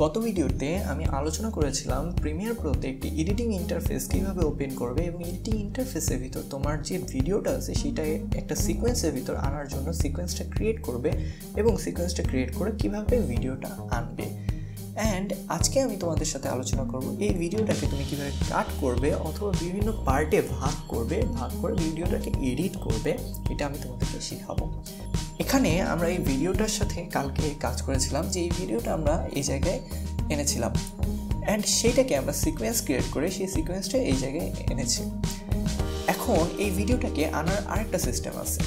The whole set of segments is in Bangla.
গত ভিডিওতে আমি আলোচনা করেছিলাম প্রিমিয়ার প্রোতে একটি এডিটিং ইন্টারফেস কিভাবে ওপেন করবে এবং এডিটিং ইন্টারফেসের ভিতর তোমার যে ভিডিওটা আছে সেটা একটা সিকোয়েন্সের ভিতর আনার জন্য সিকোয়েন্সটা ক্রিয়েট করবে এবং সিকোয়েন্সটা ক্রিয়েট করে কিভাবে ভিডিওটা আনবে। অ্যান্ড আজকে আমি তোমাদের সাথে আলোচনা করব এই ভিডিওটাকে তুমি কীভাবে কাট করবে অথবা বিভিন্ন পার্টে ভাগ করে ভিডিওটাকে এডিট করবে, এটা আমি তোমাদেরকে শেখাবো। এখানে আমরা এই ভিডিওটার সাথে কালকে কাজ করেছিলাম যে এই ভিডিওটা আমরা এই জায়গায় এনেছিলাম অ্যান্ড সেইটাকে আমরা সিকোয়েন্স ক্রিয়েট করে সেই সিকোয়েন্সটা এই জায়গায় এনেছি। এখন এই ভিডিওটাকে আনার আরেকটা সিস্টেম আছে।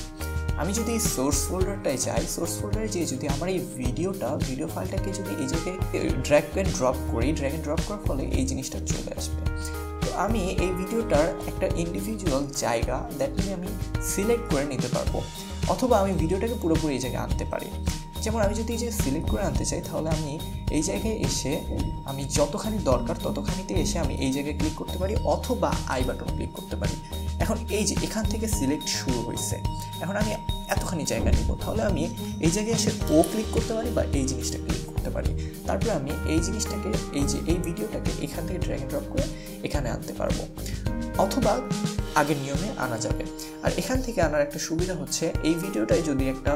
আমি যদি সোর্স ফোল্ডারটায় যাই, সোর্স ফোল্ডারে যেয়ে যদি আমার এই ভিডিও ফাইলটাকে যদি এই জায়গায় ড্র্যাগ অ্যান্ড ড্রপ করি, ড্র্যাগ অ্যান্ড ড্রপ করার ফলে এই জিনিসটা চলে আসবে। তো আমি এই ভিডিওটার একটা ইন্ডিভিজুয়াল জায়গা দ্যাট মিন আমি সিলেক্ট করে নিতে পারবো, অথবা আমি ভিডিওটাকে পুরোপুরি এই জায়গায় আনতে পারি। যেমন আমি যদি এই যে সিলেক্ট করে আনতে চাই তাহলে আমি এই জায়গায় এসে আমি যতখানি দরকার ততখানিতে এসে আমি এই জায়গায় ক্লিক করতে পারি অথবা আই বাটন ক্লিক করতে পারি। এখন এই যে এখান থেকে সিলেক্ট শুরু হয়েছে, এখন আমি এতখানি জায়গা নিব, তাহলে আমি এই জায়গায় এসে ও ক্লিক করতে পারি বা এই জিনিসটা ক্লিক করতে পারি। তারপরে আমি এই জিনিসটাকে এই ভিডিওটাকে এখান থেকে ড্র্যাগ অ্যান্ড ড্রপ করে এখানে আনতে পারবো, অথবা আগের নিয়মে আনা যাবে। আর এখান থেকে আনার একটা সুবিধা হচ্ছে এই ভিডিওটায় যদি একটা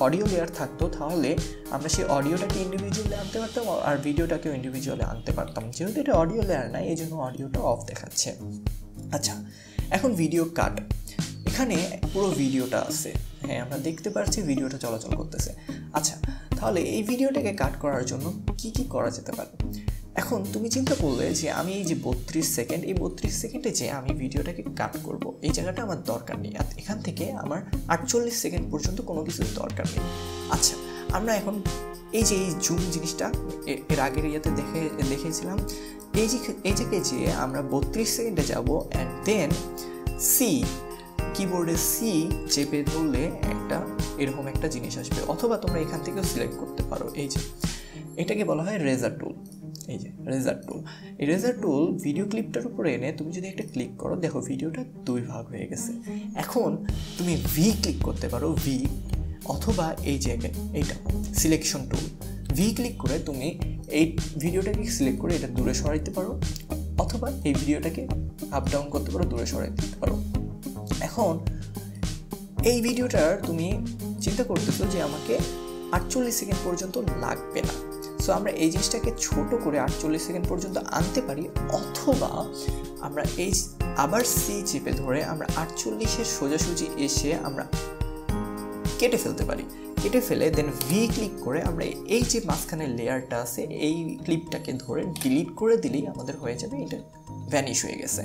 অডিও লেয়ার থাকতো তাহলে আমরা সেই অডিওটাকে ইন্ডিভিজুয়ালি আনতে পারতাম আর ভিডিওটাকেও ইন্ডিভিজুয়ালি আনতে পারতাম। যেহেতু এটা অডিও লেয়ার নাই এই জন্য অডিওটা অফ দেখাচ্ছে। আচ্ছা, এখন ভিডিও কাট, এখানে পুরো ভিডিওটা আছে, হ্যাঁ আমরা দেখতে পাচ্ছি ভিডিওটা চলাচল করতেছে। আচ্ছা, তাহলে এই ভিডিওটাকে কাট করার জন্য কি করা যেতে পারে? এখন তুমি চিন্তা করলে যে আমি এই যে 32 সেকেন্ড, এই 32 সেকেন্ডে যে আমি ভিডিওটাকে কাট করব এই জায়গাটা আমার দরকার নেই। এখান থেকে আমার 48 সেকেন্ড পর্যন্ত কোনো কিছুর দরকার নেই। আচ্ছা, আমরা এখন এই যে এই জুম জিনিসটা এর আগের ইয়াতে দেখেছিলাম, এই জায়গায় যে আমরা 32 সেকেন্ডে যাব অ্যান্ড দেন কিবোর্ডে সি চেপে ধরলে এরকম একটা জিনিস আসবে, অথবা তোমরা এখান থেকেও সিলেক্ট করতে পারো। এই যে এটাকে বলা হয় রেজার টুল। এই যে রেজার টুল, এই রেজার টুল ভিডিও ক্লিপটার উপরে এনে তুমি যদি একটা ক্লিক করো, দেখো ভিডিওটা 2 ভাগ হয়ে গেছে। এখন তুমি ভি ক্লিক করতে পারো, ভি, অথবা এই জায়গায় এইটা সিলেকশন টুল, ভি ক্লিক করে তুমি এই ভিডিওটাকে সিলেক্ট করে এটা দূরে সরাইতে পারো, অথবা এই ভিডিওটাকে আপ ডাউন করতে পারো, দূরে সরাই দিতে পারো। এখন এই ভিডিওটার তুমি চিন্তা করতেছো যে আমাকে 48 সেকেন্ড পর্যন্ত লাগবে না, সো আমরা এই জিনিসটাকে ছোট করে 48 সেকেন্ড পর্যন্ত আনতে পারি, অথবা আমরা এই আবার সি চেপে ধরে আমরা 48-এর সোজাসুজি এসে আমরা কেটে ফেলতে পারি। কেটে ফেলে দেন ভি ক্লিক করে আমরা এই যে মাঝখানের লেয়ারটা আছে এই ক্লিপটাকে ধরে ডিলিট করে দিলেই আমাদের হয়ে যাবে, এটা ভ্যানিশ হয়ে গেছে।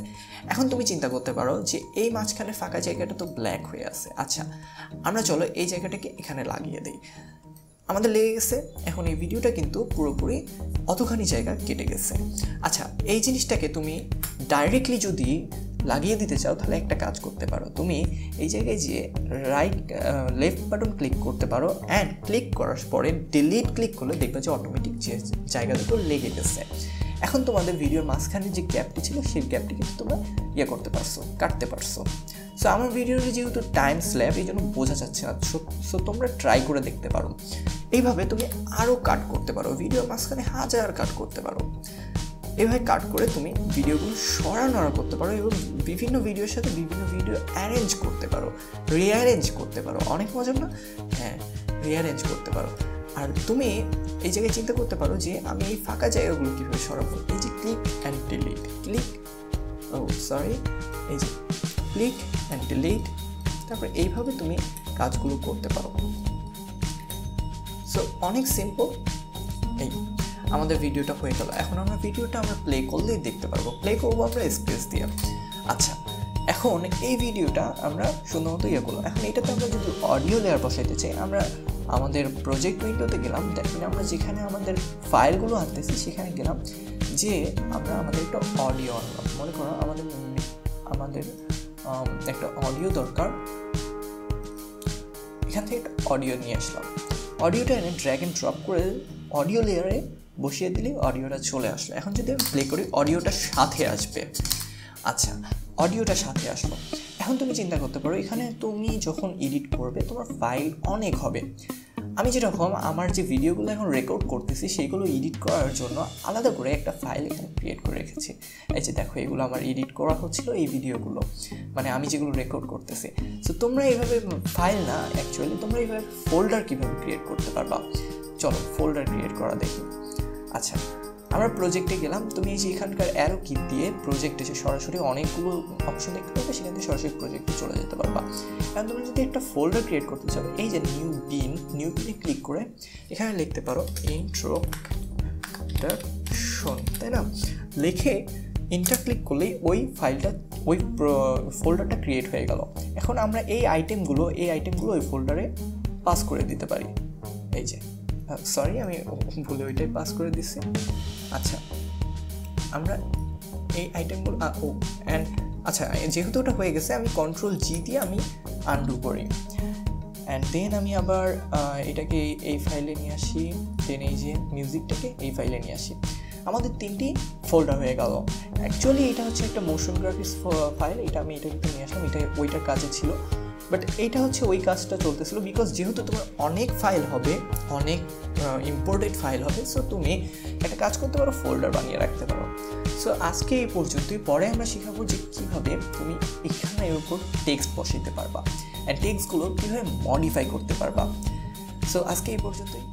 এখন তুমি চিন্তা করতে পারো যে এই মাঝখানে ফাঁকা জায়গাটা তো ব্ল্যাক হয়ে আছে। আচ্ছা, আমরা চলো এই জায়গাটাকে এখানে লাগিয়ে দিই, আমাদের লেগে গেছে। এখন এই ভিডিওটা কিন্তু পুরোপুরি অতখানি জায়গা কেটে গেছে। আচ্ছা, এই জিনিসটাকে তুমি ডাইরেক্টলি যদি লাগিয়ে দিতে চাও তাহলে একটা কাজ করতে পারো, তুমি এই জায়গায় যে লেফট বাটন ক্লিক করতে পারো অ্যান্ড ক্লিক করার পরে ডিলিট ক্লিক করলে দেখবে যে অটোমেটিক যে জায়গা দুটো লেগে গেছে। এখন তোমাদের ভিডিওর মাঝখানে যে গ্যাপটি ছিল সেই গ্যাপটি কিন্তু তোমরা করতে পারছো, কাটতে পারছো। সো আমার ভিডিওটি যেহেতু টাইম স্ল্যাব এই জন্য বোঝা যাচ্ছে না, সো তোমরা ট্রাই করে দেখতে পারো। এইভাবে তুমি আরও কাট করতে পারো, ভিডিওর মাঝখানে 1000 কাট করতে পারো। এইভাবে কাট করে তুমি ভিডিওগুলো সরানো করতে পারো এবং বিভিন্ন ভিডিওর সাথে বিভিন্ন ভিডিও অ্যারেঞ্জ করতে পারো, রিঅ্যারেঞ্জ করতে পারো। অনেক মজার না? হ্যাঁ, রিঅ্যারেঞ্জ করতে পারো। আর তুমি এই জায়গায় চিন্তা করতে পারো যে আমি এই ফাঁকা জায়গাগুলো কীভাবে সরাবো। এই যে ক্লিক অ্যান্ড ডিলিট, এই যে ক্লিক অ্যান্ড ডিলিট, তারপরে এইভাবে তুমি কাজগুলো করতে পারো। সো অনেক সিম্পল। এই আমাদের ভিডিওটা হয়ে গেল। এখন আমরা ভিডিওটা প্লে করলেই দেখতে পারবো, প্লে করবো আমরা স্পেস দিয়ে। আচ্ছা, এখন এই ভিডিওটা আমরা সুন্দর মতো করলাম। এখন এটাতে আমরা যদি অডিও লেয়ার বসাইতে চাই, আমরা আমাদের প্রজেক্ট উইন্ডোতে গেলাম, দেখুন আমরা যেখানে আমাদের ফাইলগুলো আনতেছি সেখানে গেলাম, যে আমরা আমাদের একটা অডিও আনলাম। মনে করো আমাদের একটা অডিও দরকার, এখান থেকে একটা অডিও নিয়ে আসলাম, অডিওটা এনে ড্র্যাগ অ্যান্ড ড্রপ করে অডিও লেয়ারে বসিয়ে দিলে অডিওটা চলে আসলো। এখন যদি আমি প্লে করি অডিওটা সাথে আসবে। আচ্ছা, অডিওটা সাথে আসলো। এখন তুমি চিন্তা করতে পারো এখানে তুমি যখন এডিট করবে তোমার ফাইল অনেক হবে, আমি যেরকম আমার যে ভিডিওগুলো এখন রেকর্ড করতেছি সেইগুলো এডিট করার জন্য আলাদা করে একটা ফাইল এখানে ক্রিয়েট করে রেখেছি। এই যে দেখো, এগুলো আমার এডিট করা হচ্ছিল, এই ভিডিওগুলো মানে আমি যেগুলো রেকর্ড করতেছি। সো তোমরা এইভাবে ফাইল না, অ্যাকচুয়ালি তোমরা এইভাবে ফোল্ডার কীভাবে ক্রিয়েট করতে পারবা, চলো ফোল্ডার ক্রিয়েট করা দেখি। আচ্ছা, আমরা প্রজেক্টে গেলাম। তুমি এই যে এখানকার অ্যারো কি দিয়ে প্রজেক্টে এসে সরাসরি অনেকগুলো অপশন দেখতে পাবে, সেখান থেকে সরাসরি প্রজেক্টে চলে যেতে পারবা। কারণ তুমি যদি একটা ফোল্ডার ক্রিয়েট করতে চাও, এই যে নিউ বিনে ক্লিক করে এখানে লিখতে পারো ইন্ট্রোডাকশন, তাই না? লিখে ইন্টার ক্লিক করলেই ওই ফাইলটা, ওই ফোল্ডারটা ক্রিয়েট হয়ে গেল। এখন আমরা এই আইটেমগুলো ওই ফোল্ডারে পাস করে দিতে পারি। এই যে সরি, আমি ভুলে ওইটাই পাস করে দিচ্ছি। আচ্ছা, আমরা এই আইটেমগুলো আচ্ছা, যেহেতু ওটা হয়ে গেছে, আমি Ctrl+G দিয়ে আমি আনডু করি। অ্যান্ড দেন আমি আবার এটাকে এই ফাইলে নিয়ে আসি, দেন এই যে মিউজিকটাকে এই ফাইলে নিয়ে আসি। আমাদের 3টি ফোল্ডার হয়ে গেল। অ্যাকচুয়ালি এটা হচ্ছে একটা মোশন গ্রাফিক্স ফাইল, এটা আমি এটা কিন্তু নিয়ে আসলাম, এটা ওইটার কাজে ছিল। বাট এইটা হচ্ছে ওই কাজটা চলতেছিল, বিকজ যেহেতু তোমার অনেক ফাইল হবে, অনেক ইম্পোর্টেড ফাইল হবে, সো তুমি একটা কাজ করতে পারো, ফোল্ডার বানিয়ে রাখতে পারো। সো আজকে এই পর্যন্তই। পরে আমরা শেখাবো যে কীভাবে তুমি এখানের উপর টেক্সট বসাইতে পারবা, অ্যান্ড টেক্সটগুলো কীভাবে মডিফাই করতে পারবা। সো আজকে এই পর্যন্তই।